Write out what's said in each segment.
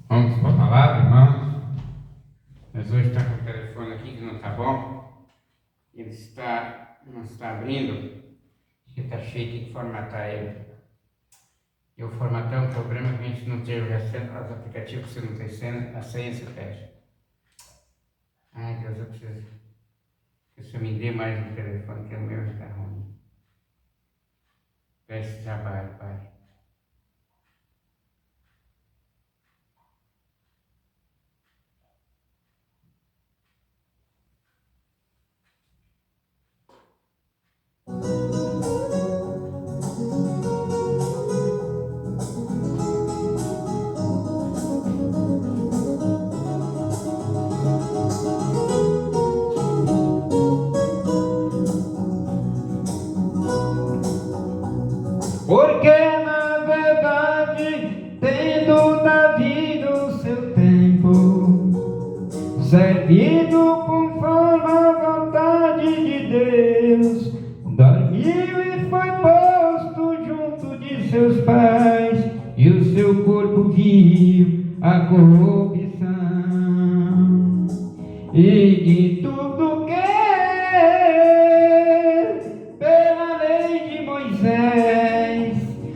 Vamos para a palavra, irmãos. Mas hoje está com o telefone aqui que não está bom. Não está abrindo. Acho que está cheio, tem que formatar ele. E o formatar é um problema que a gente não tem os aplicativos, você não tem senha, a senha você fecha. Ai Deus, eu preciso que você me dê mais um telefone, que o meu está ruim. Peço trabalho, Pai. Porque na verdade, tendo Davi no seu tempo, servido conforme a vontade de Deus, dormiu e foi posto junto de seus pais, e o seu corpo viu a corrupção, e de tudo que pela lei de Moisés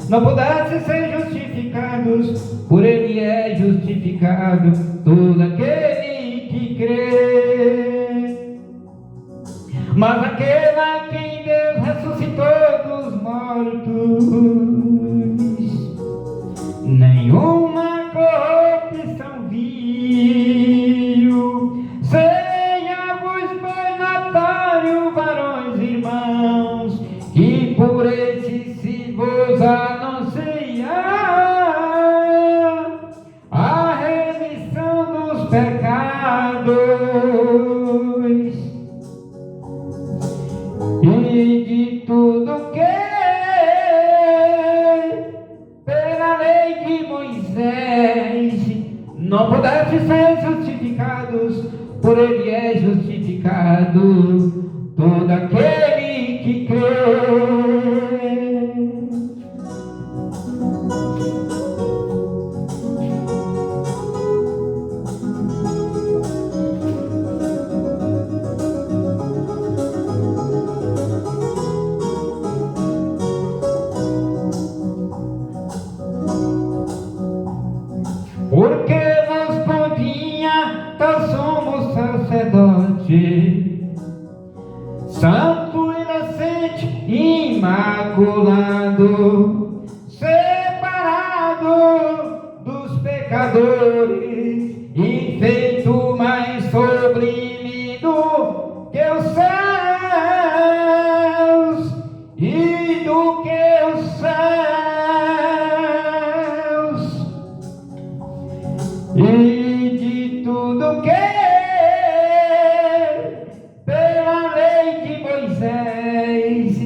não pudesse ser justificados, por ele é justificado todo aquele que crê. Mas aquele a quem Deus ressuscitou dos mortos, nenhuma corrupção viu. Seja-vos, pois, notório, varões e irmãos, que por esse se vos anuncia a remissão dos pecados, e de tudo que pela lei de Moisés não pudesse ser justificados, por ele é justificado todo aquele que crê. Porque nos podia tal sumo sacerdote, santo, inocente, imaculado, separado dos pecadores, e feito mais sublime do que os céus, e do que os céus, e de tudo que pela lei de Moisés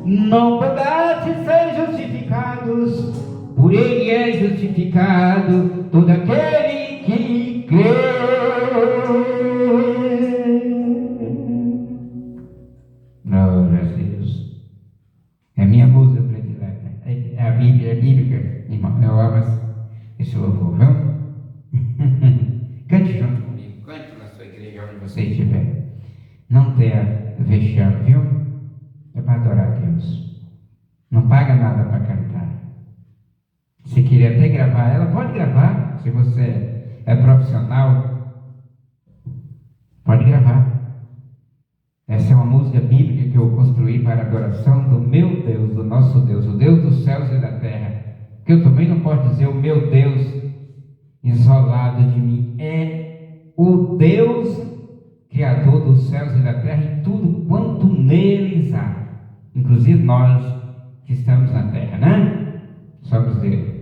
não pudesse ser justificados, por ele é justificado todo aquele que crê. Glória a Deus. É minha música predileta, é a Bíblia bíblica, irmão. Eu amo esse louvor, viu? Cante junto comigo, cante na sua igreja onde você estiver. Não tenha vexame, viu? É para adorar a Deus. Não paga nada para cantar. Se quiser até gravar ela, pode gravar. Se você é profissional, pode gravar. Essa é uma música bíblica que eu construí para a adoração do meu Deus, do nosso Deus, o Deus dos céus e da terra. Que eu também não posso dizer o meu Deus isolado de mim. É o Deus Criador dos céus e da terra e tudo quanto neles há. Inclusive nós que estamos na terra, né? Somos dele.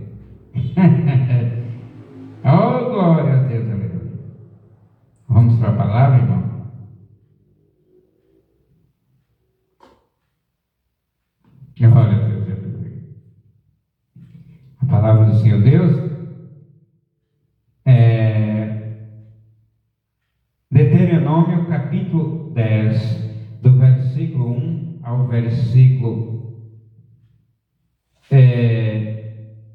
Oh, glória a Deus, aleluia. Vamos para a palavra, irmão? Glória a Deus, aleluia. A palavra do Senhor Deus Deuteronômio capítulo 10, do versículo 1 ao versículo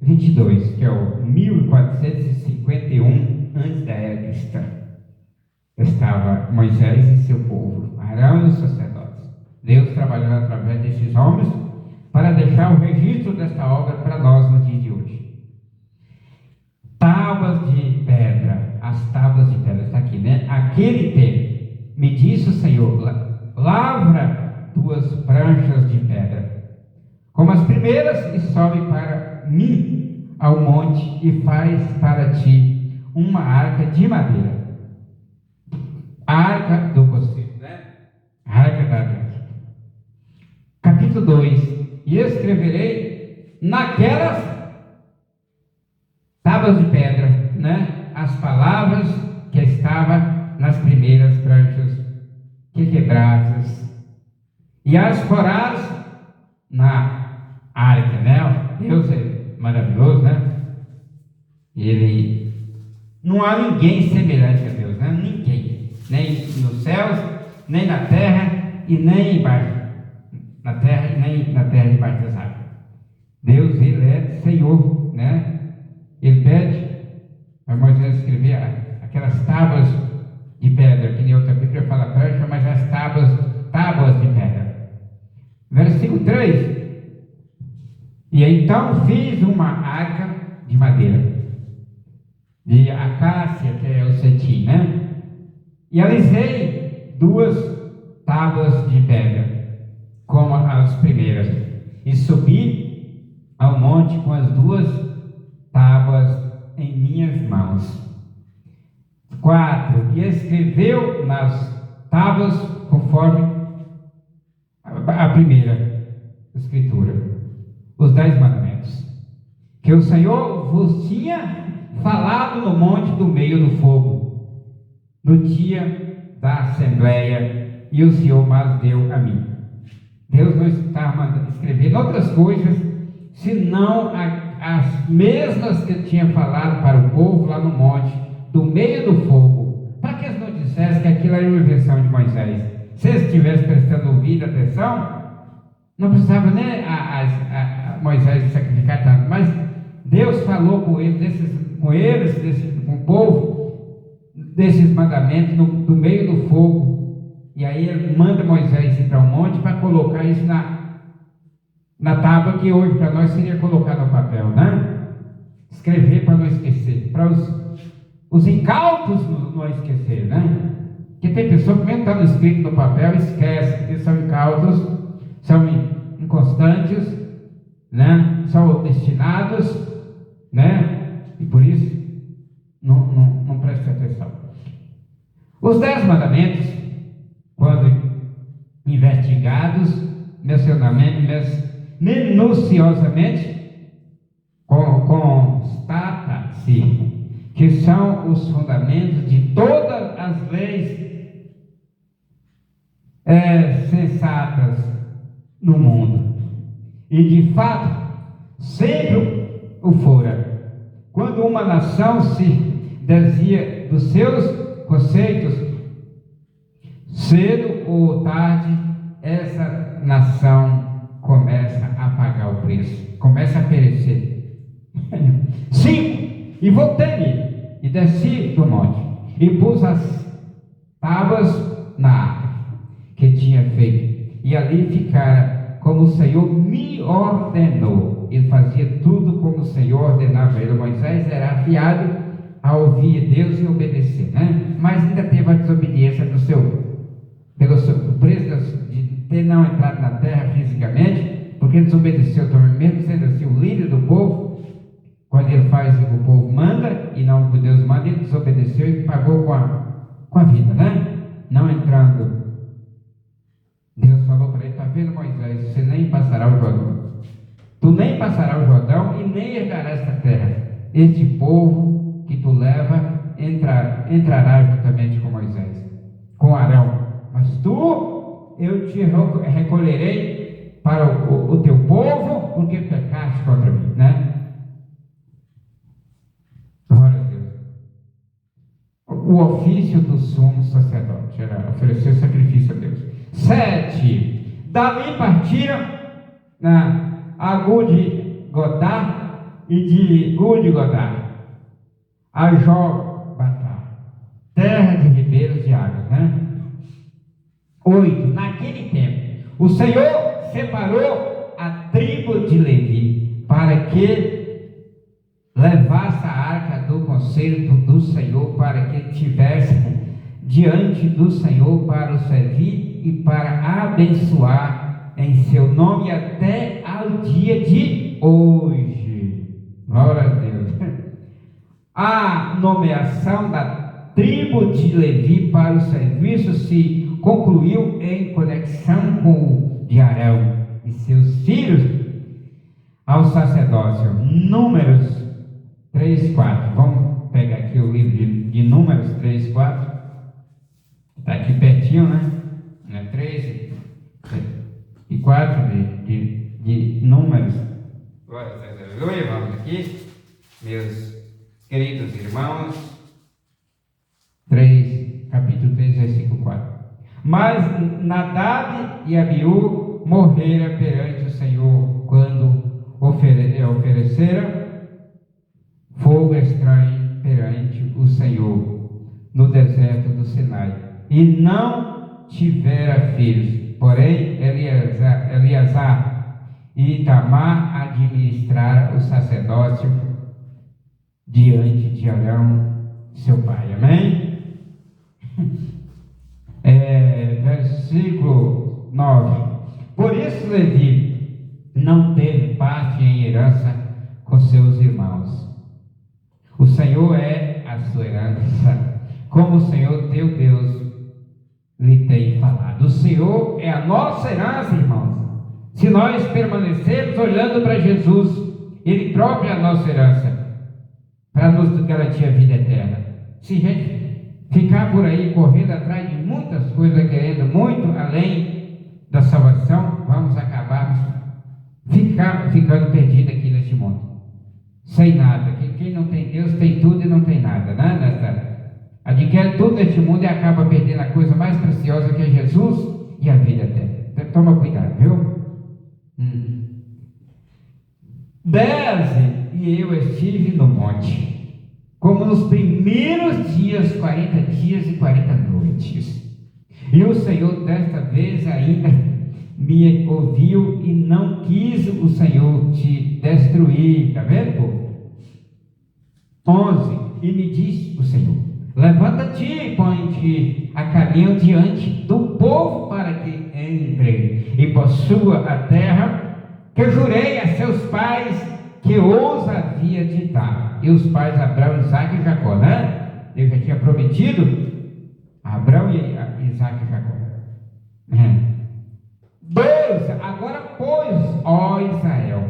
22, que é o 1450. 51 antes da era cristã. Estava Moisés e seu povo, Arão e os sacerdotes. Deus trabalhando através desses homens para deixar o registro desta obra para nós no dia de hoje. Tábuas de pedra, as tábuas de pedra, está aqui, né? Aquele tempo, me disse o Senhor, lavra tuas pranchas de pedra, como as primeiras, e sobe para mim ao monte, e faz para ti uma arca de madeira. A arca do conselho, né? A arca da aliança. Capítulo 2. E escreverei naquelas tábuas de pedra, né? As palavras que estavam nas primeiras pranchas que quebradas, e as porás na arca, né? Deus é maravilhoso, né? Ele, não há ninguém semelhante a Deus, né? Ninguém, nem nos céus, nem na terra e nem embaixo, na terra e nem na terra debaixo das águas. Deus, ele é Senhor, né? Ele pede para Moisés escrever aquelas tábuas de pedra, que nem outra Bíblia fala prancha, mas as tábuas de pedra. Versículo 3. E então fiz uma arca de madeira, de acácia, que é o cetim, né? E alisei 2 tábuas de pedra, como as primeiras, e subi ao monte com as 2 tábuas em minhas mãos. 4. E escreveu nas tábuas conforme a primeira escritura os 10 mandamentos, que o Senhor vos tinha falado no monte do meio do fogo, no dia da assembleia, e o Senhor mas deu a mim. Deus não está mandando escrever outras coisas, senão as mesmas que ele tinha falado para o povo lá no monte, do meio do fogo, para que eles não dissessem que aquilo era uma invenção de Moisés. Se eles estivessem prestando ouvido, atenção, não precisava nem a Moisés sacrificar tanto, mas Deus falou com eles, com o povo, desses mandamentos do meio do fogo, e aí ele manda Moisés ir para o monte para colocar isso na tábua, que hoje para nós seria colocar no papel, né? Escrever para não esquecer, para os incautos não esquecer, né? Porque tem pessoa que mesmo está escrito no papel esquece, porque são incautos, são inconstantes, né? São destinados, né? E por isso não presta atenção. Os 10 mandamentos, quando investigados minuciosamente, constata-se que são os fundamentos de todas as leis sensatas no mundo, e de fato sempre o fora. Quando uma nação se desvia dos seus conceitos, cedo ou tarde essa nação começa a pagar o preço, começa a perecer. 5. E voltei-me e desci do monte, e pus as tábuas na arca que tinha feito, e ali ficara como o Senhor me ordenou. Ele fazia tudo como o Senhor ordenava ele. Moisés era afiado a ouvir Deus e obedecer, né? Mas ainda teve a desobediência pelo preço de ter não entrado na terra fisicamente, porque desobedeceu também, mesmo sendo assim o líder do povo. Quando ele faz o que o povo manda e não o que Deus manda, ele desobedeceu e pagou com a vida, né? Não entrando. Deus falou para ele: está vendo, Moisés, você nem passará o Jordão. Tu nem passarás o Jordão e nem herdarás esta terra. Este povo que tu leva entrará juntamente com Moisés, com Arão. Mas eu te recolherei para o teu povo, porque pecaste contra mim, né? Glória a Deus. O ofício do sumo sacerdote era oferecer sacrifício a Deus. 7. Dali partiram a Gud-Godá e de Gud-Godá a Jotbata, terra de ribeiros de águas, né? 8. Naquele tempo, o Senhor separou a tribo de Levi para que levasse a arca do concerto do Senhor, para que tivesse diante do Senhor para o servir e para abençoar em seu nome até ao dia de hoje. Glória a Deus. A nomeação da tribo de Levi para o serviço se concluiu em conexão com o de Arão e seus filhos ao sacerdócio. Números 3, 4. Vamos pegar aqui o livro de Números 3, 4. Está aqui pertinho, né? 3 e 4 de Números. Glória a Deus, aleluia. Vamos aqui, meus queridos irmãos. Capítulo 3, versículo 4. Mas Nadab e Abiú morreram perante o Senhor quando ofereceram fogo estranho perante o Senhor no deserto do Sinai, e não tivera filhos. Porém Eleazar e Itamar administraram o sacerdócio diante de Arão seu pai. Amém? Versículo 9. Por isso Levi não teve parte em herança com seus irmãos. O Senhor é a sua herança, como o Senhor teu Deus lhe tem falado. O Senhor é a nossa herança, irmãos. Se nós permanecermos olhando para Jesus, Ele próprio é a nossa herança, para nos garantir a vida eterna. Se a gente ficar por aí correndo atrás de muitas coisas, querendo muito além da salvação, vamos acabar ficando perdido aqui neste mundo, sem nada. Quem não tem Deus tem tudo e não tem nada, né? Adquire tudo neste mundo e acaba perdendo a coisa mais preciosa, que é Jesus e a vida eterna. Então, toma cuidado, viu? 10. E eu estive no monte, como nos primeiros dias, 40 dias e 40 noites. E o Senhor desta vez ainda me ouviu e não quis o Senhor te destruir. Está vendo, povo? 11. E me disse o Senhor: levanta-te e põe-te a caminho diante do povo, para que entre e possua a terra que eu jurei a seus pais que os havia de dar. E os pais Abraão, Isaque e Jacó, né? Deus já tinha prometido a Abraão, Isaque e Jacó. 12. Agora, pois, ó Israel,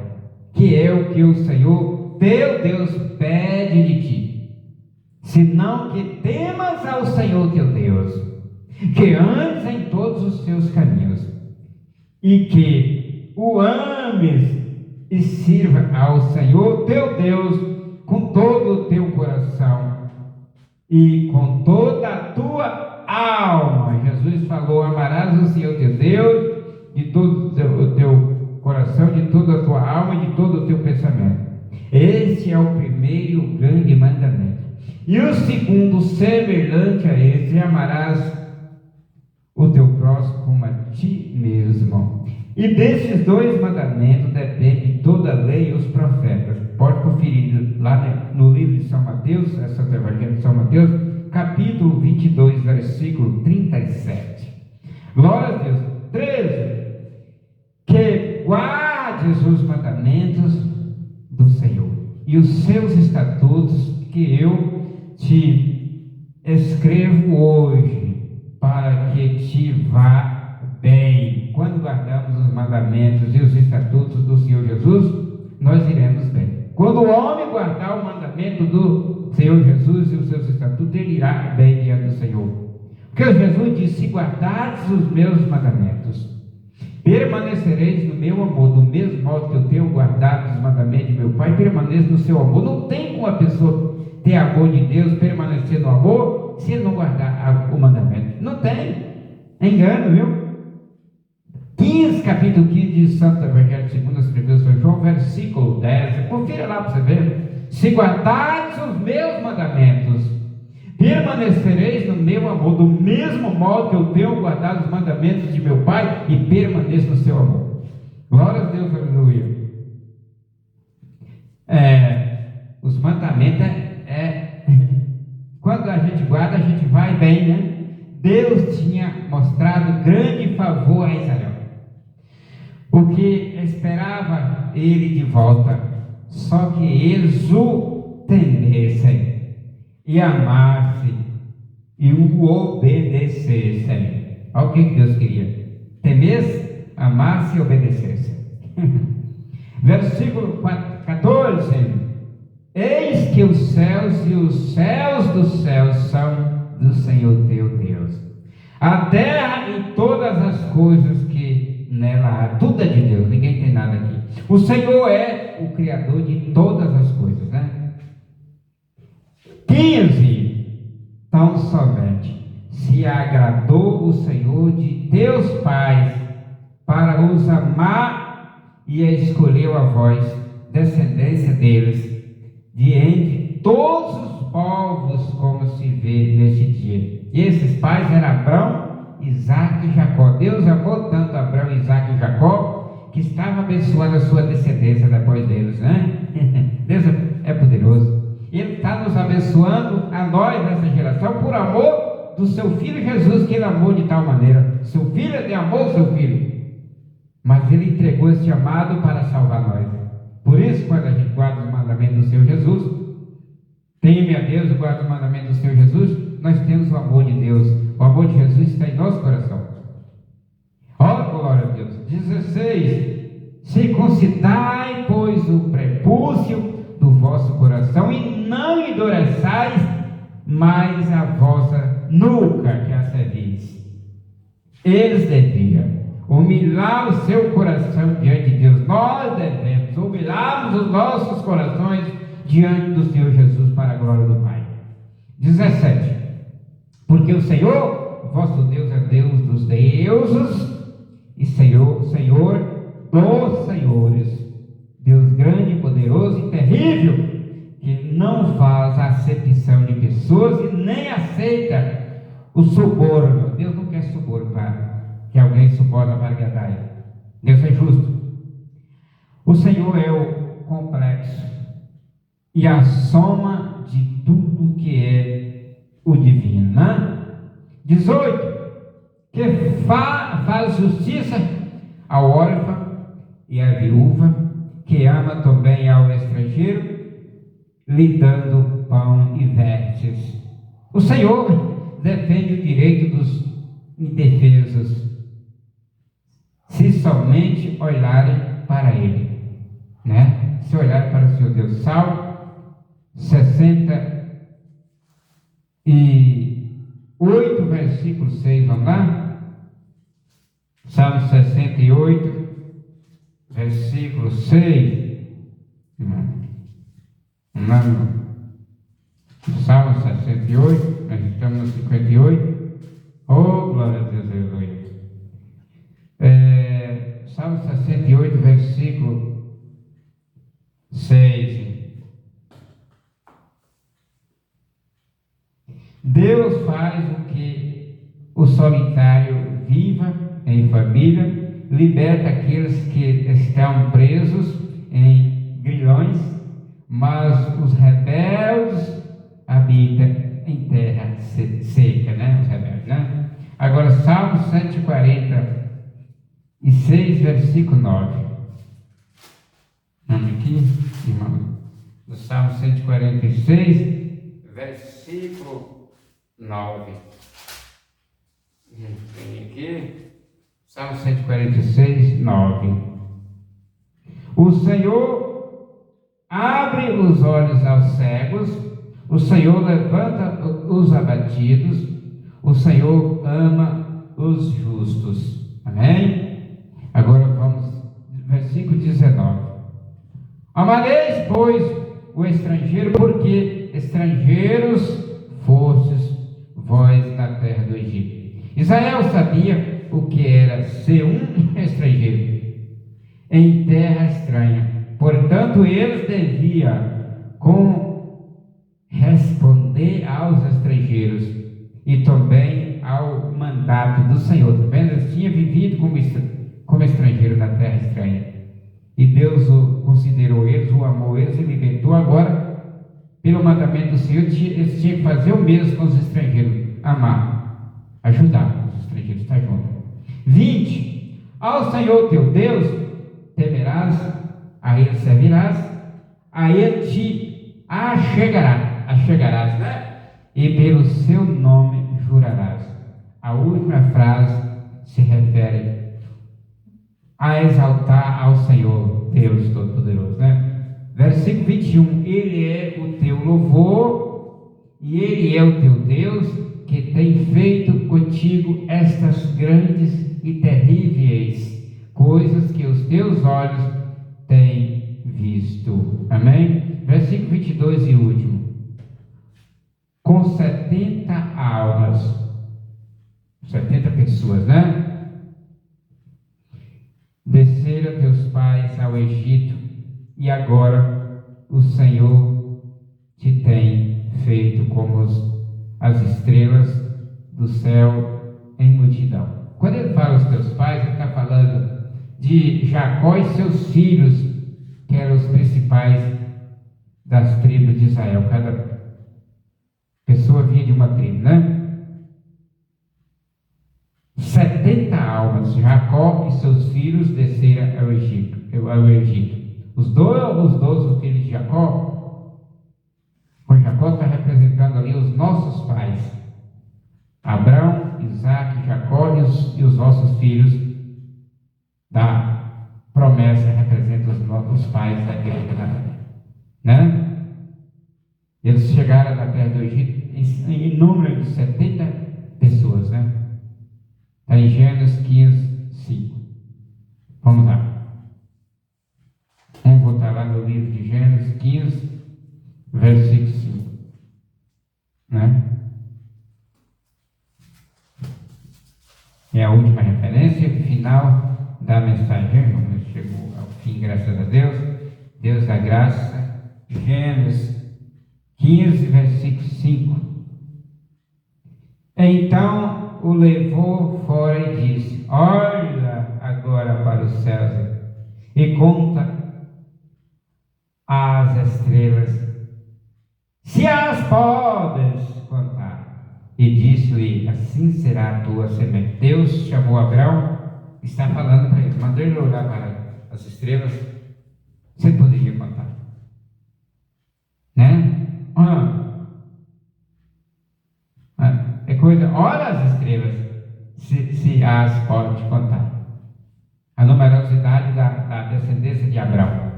que é o que o Senhor teu Deus pede de ti, senão que temas ao Senhor teu Deus, que andes em todos os seus caminhos, e que o ames e sirva ao Senhor teu Deus com todo o teu coração e com toda a tua alma. Jesus falou: amarás o Senhor teu Deus de todo o teu coração, de toda a tua alma e de todo o teu pensamento. Este é o primeiro grande mandamento. E o segundo, semelhante a este: amarás o teu próximo como a ti mesmo. E desses dois mandamentos depende toda a lei e os profetas. Pode conferir lá no livro de São Mateus, Santo Evangelho de São Mateus, capítulo 22, versículo 37. Glória a Deus. 13. Que guardes os mandamentos do Senhor e os seus estatutos que eu te escrevo hoje, para que te vá bem. Quando guardamos os mandamentos e os estatutos do Senhor Jesus, nós iremos bem. Quando o homem guardar o mandamento do Senhor Jesus e os seus estatutos, ele irá bem diante do Senhor. Porque Jesus disse: se guardares os meus mandamentos, permanecereis no meu amor, do mesmo modo que eu tenho guardado os mandamentos de meu Pai, permaneço no seu amor. Não tem como a pessoa ter amor de Deus, permanecer no amor, se ele não guardar o mandamento. Não tem. É engano, viu? 15, capítulo 15 de Santo Evangelho segundo as Escrituras de São João, versículo 10. Confira lá para você ver. se guardardes os meus mandamentos, permanecereis no meu amor, do mesmo modo que eu tenho guardado os mandamentos de meu Pai e permaneço no seu amor. Glória a Deus, aleluia. Os mandamentos quando a gente guarda, a gente vai bem, né? Deus tinha mostrado grande favor a Israel, porque esperava ele de volta, só que eles o temessem e amassem e o obedecessem. Olha o que Deus queria: temesse, amasse e obedecesse. Versículo 14: eis que os céus e os céus dos céus são do Senhor teu Deus, a terra e todas as coisas que nela há, tudo é de Deus, ninguém tem nada aqui. O Senhor é o Criador de todas as coisas, né? 15: tão somente se agradou o Senhor de teus pais para os amar e escolheu a vós, descendência deles, de entre todos os povos, como se vê neste dia. E esses pais eram Abrão, Isaque e Jacó. Deus amou tanto Abrão, Isaque e Jacó, que estava abençoando a sua descendência depois deles, né? Deus é poderoso. Ele está nos abençoando a nós nessa geração por amor do seu Filho Jesus, que ele amou de tal maneira. Seu Filho, ele amou seu Filho, mas ele entregou esse amado para salvar nós. Por isso, quando a gente guarda os mandamentos do Senhor Jesus, teme a Deus e guarda os mandamentos do Senhor Jesus, nós temos o amor de Deus. O amor de Jesus está em nosso coração. Ó, glória a Deus. 16: circuncidai, pois, o prepúcio do vosso coração e não endureçais mais a vossa nuca, que a servis. Eles deviam humilhar o seu coração diante de Deus. Nós devemos humilharmos os nossos corações diante do Senhor Jesus para a glória do Pai. 17: porque o Senhor vosso Deus é Deus dos deuses e Senhor dos senhores, Deus grande, poderoso e terrível, que não faz acepção de pessoas e nem aceita o suborno. Deus não quer suborno que alguém suborna para agradar ele. Deus é justo. O Senhor é o complexo e a soma de tudo que é o divino, né? 18: que faz justiça ao órfão e à viúva, que ama também ao estrangeiro, lhe dando pão e vestes. O Senhor defende o direito dos indefesos, se somente olharem para Ele, né? Se olharem para o seu Deus. Salmo 68, versículo 6, vamos lá? Salmo 68, versículo 6. Salmo 68, nós estamos no 58. Oh, glória a Deus, aleluia. Salmo 68, versículo 6. Deus faz o que o solitário viva em família, liberta aqueles que estão presos em grilhões, mas os rebeldes habitam em terra seca, né? Os rebeldes, né? Agora, Salmo 146, versículo 9. Vamos aqui, irmão. No Salmo 146, versículo 9. Tem aqui, Salmo 146, 9. O Senhor abre os olhos aos cegos, o Senhor levanta os abatidos, o Senhor ama os justos. Amém? Agora vamos, versículo 19. Amareis, pois, o estrangeiro, porque estrangeiros fostes vós na terra do Egito. Israel sabia o que era ser um estrangeiro em terra estranha. Portanto, eles deviam com responder aos estrangeiros e também ao mandato do Senhor. Tá vendo? Eles tinham vivido como estrangeiro na terra estranha. E Deus o considerou eles, o amou eles e libertou. Agora, pelo mandamento do Senhor, eles tinham que fazer o mesmo com os estrangeiros. Amar, ajudar os estrangeiros, estar junto. 20. Ao Senhor teu Deus temerás, a Ele servirás, a Ele te achegarás, né? E pelo seu nome jurarás. A última frase se refere a exaltar ao Senhor, Deus Todo-Poderoso, né? Versículo 21, Ele é o teu louvor, e Ele é o teu Deus, que tem feito contigo estas grandes e terríveis coisas que os teus olhos têm visto. Amém? Versículo 22 e último. Com 70 almas, 70 pessoas, né? Desceram teus pais ao Egito, e agora o Senhor te tem feito como as estrelas do céu em multidão. Quando ele fala os teus pais, ele está falando de Jacó e seus filhos, que eram os principais das tribos de Israel. Cada pessoa vinha de uma tribo, né? 70 almas, Jacó e seus filhos desceram ao Egito. Os 12 filhos de Jacó, o Jacó está representando ali os nossos pais, Abraão, Isaac, Jacó e os nossos filhos da promessa, representam os pais da igreja, né? Eles chegaram na terra do Egito em número de 70 pessoas, né? Está em Gênesis 15, 5. Vamos lá. Vamos voltar lá no livro de Gênesis 15, versículo 5. Né? É a última referência, final da mensagem. Chegou ao fim, graças a Deus. Deus da graça. Gênesis 15, versículo 5. Então o levou fora e disse: olha agora para os céus e conta as estrelas, se as podes contar. E disse-lhe: assim será a tua semente. Deus chamou Abraão, está falando para ele, mandou ele olhar para as estrelas. Você poderia contar, né? É coisa, olha as estrelas, se as pode contar. A numerosidade da descendência de Abraão.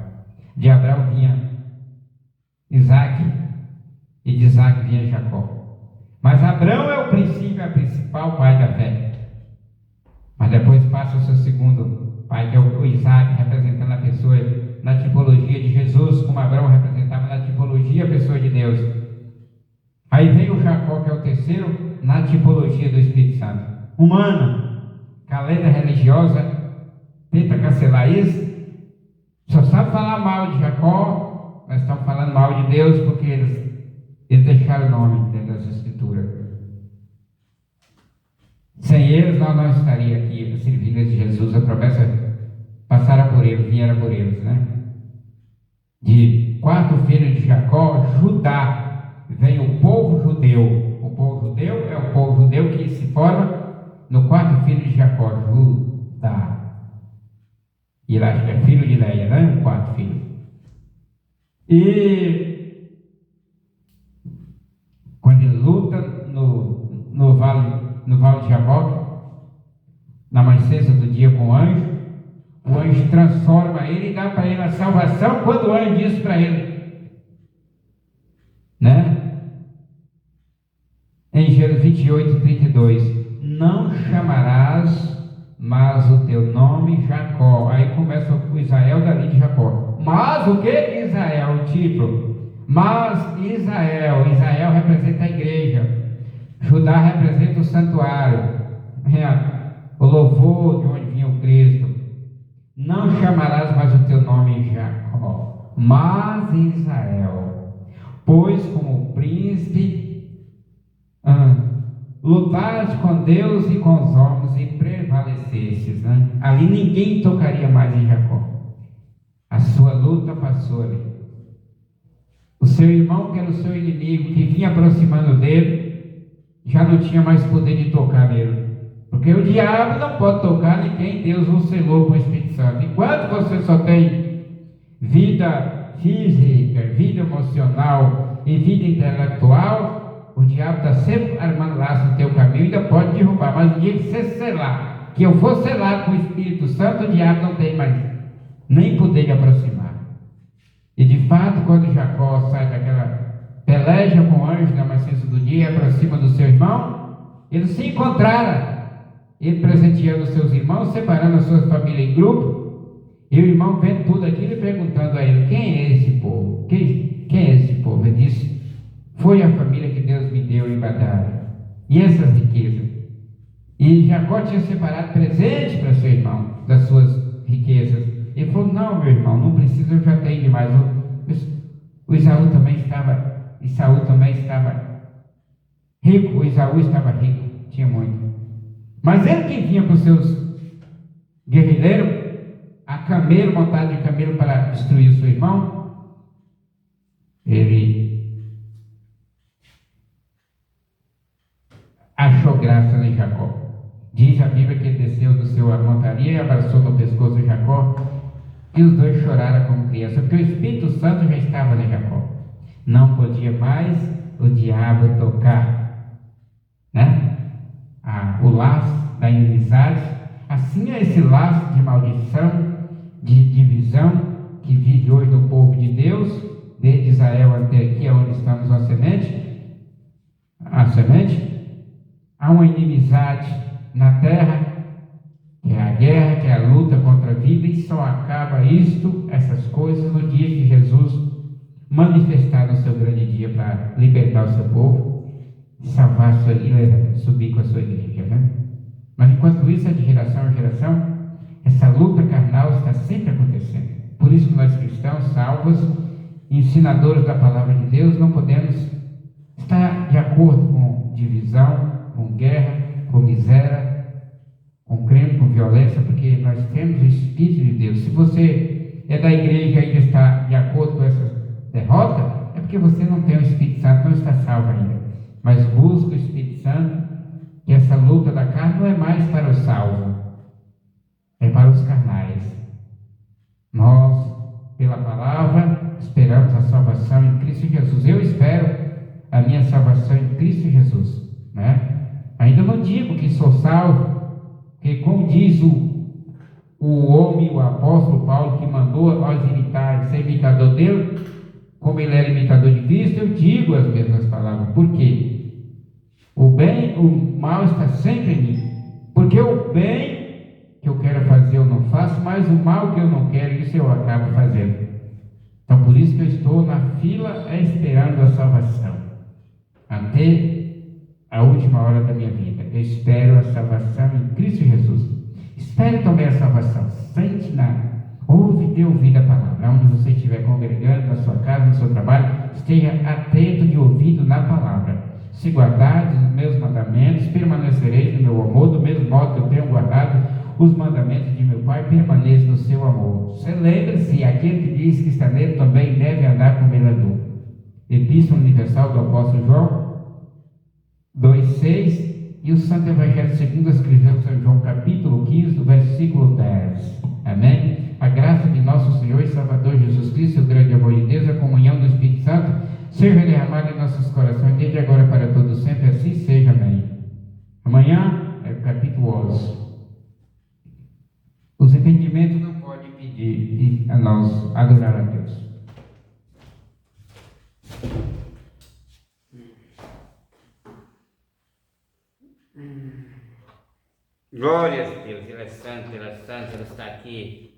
De Abraão vinha Isaac, e de Isaac vinha Jacó. Mas Abraão é o princípio, é o principal pai da fé. Mas depois passa o seu segundo pai, que é o Isaac, representando a pessoa na tipologia de Jesus, como Abraão representava na tipologia a pessoa de Deus. Aí vem o Jacó, que é o terceiro, na tipologia do Espírito Santo. Humano, que a lenda religiosa tenta cancelar isso, só sabe falar mal de Jacó, mas estão falando mal de Deus porque eles deixaram o nome dentro das Escrituras. Sem eles, nós não estaríamos aqui servindo a Jesus. A promessa passara por eles, viera por eles, né? De 4 filhos de Jacó, Judá, vem o povo judeu. O povo judeu é o povo judeu que se forma no 4 filho de Jacó, Judá. E ele acha que é filho de Leia, né? O 4 filho. E quando ele luta no vale de Jaboque, na amanhecer do dia com o anjo transforma ele e dá para ele a salvação quando o anjo diz para ele, né? Em Gênesis 28, 32, não chamarás mais o teu nome Jacó. Aí começa o Israel dali de Jacó. Mas o que Israel? O título. Mas Israel representa a igreja. Judá representa o santuário. O louvor de onde vinha o Cristo. Não chamarás mais o teu nome Jacó, mas Israel. pois como príncipe, lutaste com Deus e com os homens e prevalecestes, né? Ali ninguém tocaria mais em Jacó. A sua luta passou ali. O seu irmão, que era o seu inimigo, que vinha aproximando dele, já não tinha mais poder de tocar nele. Porque o diabo não pode tocar ninguém, Deus o selou com o Espírito Santo. Enquanto você só tem vida física, vida emocional e vida intelectual, o diabo está sempre armando laço no teu caminho e ainda pode derrubar. Mas o dia que você selar, que eu for selado com o Espírito Santo, o diabo não tem mais nem poder de aproximar. E de fato, quando Jacó sai daquela peleja com o anjo na nascença do dia e aproxima do seu irmão, eles se encontraram. Ele presenteando os seus irmãos, separando a sua família em grupo, e o irmão vendo tudo aquilo e perguntando a ele: quem é esse povo? Quem é esse povo? Ele disse: foi a família que Deus me deu em batalha, e essas riquezas. E Jacó tinha separado presente para seu irmão das suas riquezas. Ele falou: não, meu irmão, não precisa, eu já tenho demais. O Esaú também estava rico, o Esaú estava rico, tinha muito. Mas ele que vinha com os seus guerrilheiros, a camelo, montado de camelo para destruir o seu irmão, ele achou graça em Jacó. Diz a Bíblia que ele desceu do seu montaria e abraçou no pescoço de Jacó, e os dois choraram como criança, porque o Espírito Santo já estava em Jacó. Não podia mais o diabo tocar, né? O laço da inimizade. Assim é esse laço de maldição, de divisão que vive hoje no povo de Deus, desde Israel até aqui, onde estamos a semente. Há uma inimizade na terra, que é a guerra, que é a luta contra a vida, e só acaba essas coisas, no dia que Jesus manifestar no seu grande dia para libertar o seu povo, salvar e subir com a sua igreja, né? Mas enquanto isso é de geração em geração, essa luta carnal está sempre acontecendo. Por isso que nós cristãos, salvos, ensinadores da palavra de Deus, não podemos estar de acordo com divisão, com guerra, com miséria, com crime, com violência, porque nós temos o Espírito de Deus. Se você é da igreja e ainda está de acordo com essa derrota, é porque você não tem o Espírito Santo, não está salvo ainda. Mas busca o Espírito Santo, que essa luta da carne não é mais para o salvo, é para os carnais. Nós, pela palavra, esperamos a salvação em Cristo Jesus. Eu espero a minha salvação em Cristo Jesus, né? Ainda não digo que sou salvo, porque como diz o homem, o apóstolo Paulo, que mandou nós imitar, ser imitador dele, como ele era imitador de Cristo, eu digo as mesmas palavras. Por quê? O bem, o mal está sempre em mim. Porque o bem que eu quero fazer eu não faço, mas o mal que eu não quero, isso eu acabo fazendo. Então por isso que eu estou na fila esperando a salvação. Até a última hora da minha vida. Eu espero a salvação em Cristo Jesus. Espere também a salvação. Sente ouve e dê ouvido a palavra. Onde você estiver congregando, na sua casa, no seu trabalho, esteja atento de ouvido na palavra. Se guardardes os meus mandamentos, permanecereis no meu amor, do mesmo modo que eu tenho guardado os mandamentos de meu Pai, permaneça no seu amor. Lembre-se, aquele que diz que está nele também deve andar como ele andou. Epístola Universal do Apóstolo João 2,6, e o Santo Evangelho segundo escreveu São João, capítulo 15, do versículo 10. Amém? A graça de nosso Senhor e Salvador Jesus Cristo, o grande amor de Deus, a comunhão do Espírito Santo, seja derramada em nossos corações, desde agora para todos sempre, assim seja. Amém. Amanhã é o capítulo 11. Os entendimentos não podem impedir a nós adorar a Deus. Glória a Deus, Ele é santo, Ele está aqui